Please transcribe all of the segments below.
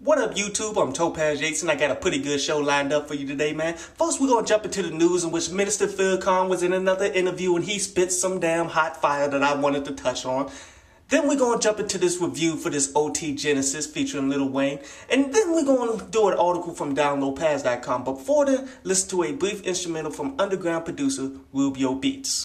What up, YouTube? I'm Topaz Yates, and I got a pretty good show lined up for you today, man. First, we're gonna jump into the news in which Minister Farrakhan was in another interview and he spit some damn hot fire that I wanted to touch on. Then we're gonna jump into this review for this OT Genasis featuring Lil Wayne. And then we're gonna do an article from downloadpass.com. But before then, listen to a brief instrumental from underground producer Rubio Beats.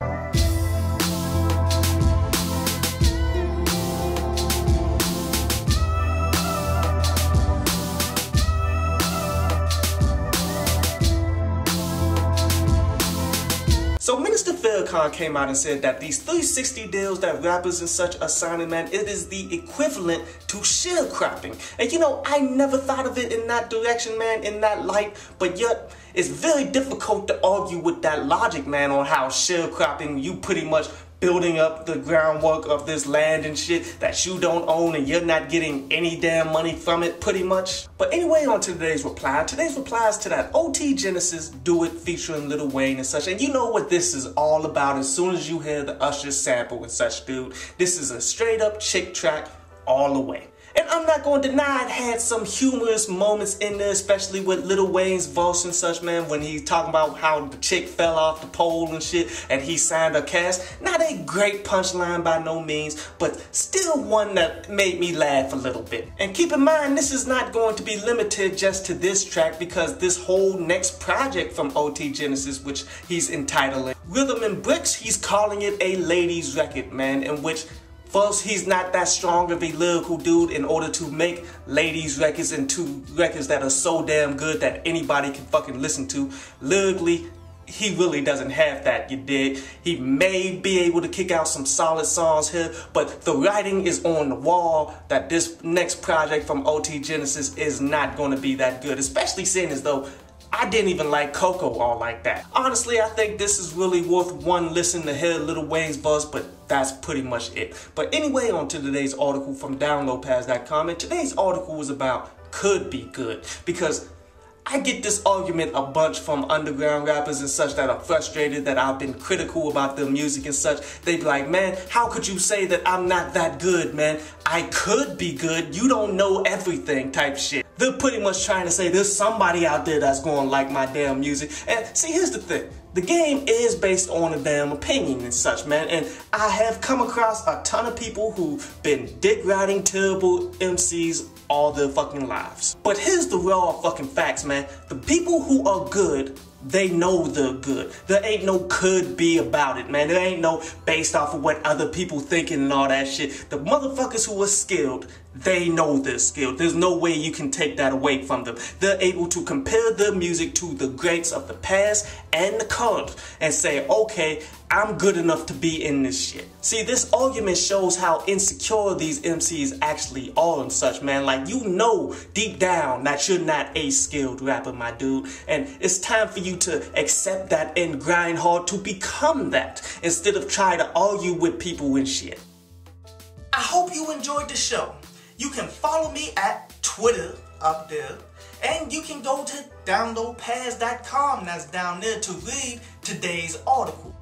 So Minister Farrakhan came out and said that these 360 deals that rappers and such are signing, man, it is the equivalent to sharecropping. And you know, I never thought of it in that direction, man, in that light, but yet it's very difficult to argue with that logic, man, on how sharecropping, you pretty much building up the groundwork of this land and shit that you don't own and you're not getting any damn money from it, pretty much. But anyway, on to today's reply. Today's reply is to that OT Genasis Do It featuring Lil Wayne and such. And you know what this is all about as soon as you hear the Usher sample and such, dude. This is a straight up chick track all the way. And I'm not going to deny it had some humorous moments in there, especially with Lil Wayne's verse and such, man, when he's talking about how the chick fell off the pole and shit and he signed her cast. Not a great punchline by no means, but still one that made me laugh a little bit. And keep in mind, this is not going to be limited just to this track, because this whole next project from OT Genasis, which he's entitling Rhythm and Bricks, he's calling it a ladies record, man, in which first, he's not that strong of a lyrical dude in order to make ladies records into records that are so damn good that anybody can fucking listen to. Lyrically, he really doesn't have that, you dig? He may be able to kick out some solid songs here, but the writing is on the wall that this next project from OT Genasis is not going to be that good, especially seeing as though I didn't even like Coco all like that. Honestly, I think this is really worth one listen to hear Lil Wayne's verse, but that's pretty much it. But anyway, on to today's article from downloadpass.com, and today's article was about could be good, because I get this argument a bunch from underground rappers and such that are frustrated that I've been critical about their music and such. They be like, man, how could you say that I'm not that good, man? I could be good, you don't know everything type shit. They're pretty much trying to say there's somebody out there that's gonna like my damn music. And see, here's the thing. The game is based on a damn opinion and such, man. And I have come across a ton of people who've been dick riding terrible MCs all their fucking lives. But here's the raw fucking facts, man. The people who are good, they know they're good. There ain't no could be about it, man. There ain't no based off of what other people thinking and all that shit. The motherfuckers who are skilled, they know they're skilled. There's no way you can take that away from them. They're able to compare their music to the greats of the past and the current and say, okay, I'm good enough to be in this shit. See, this argument shows how insecure these MCs actually are and such, man. Like, you know deep down that you're not a skilled rapper, my dude. And it's time for you to accept that and grind hard to become that, instead of trying to argue with people and shit. I hope you enjoyed the show. You can follow me at Twitter up there, and you can go to downloadpass.com, that's down there, to read today's article.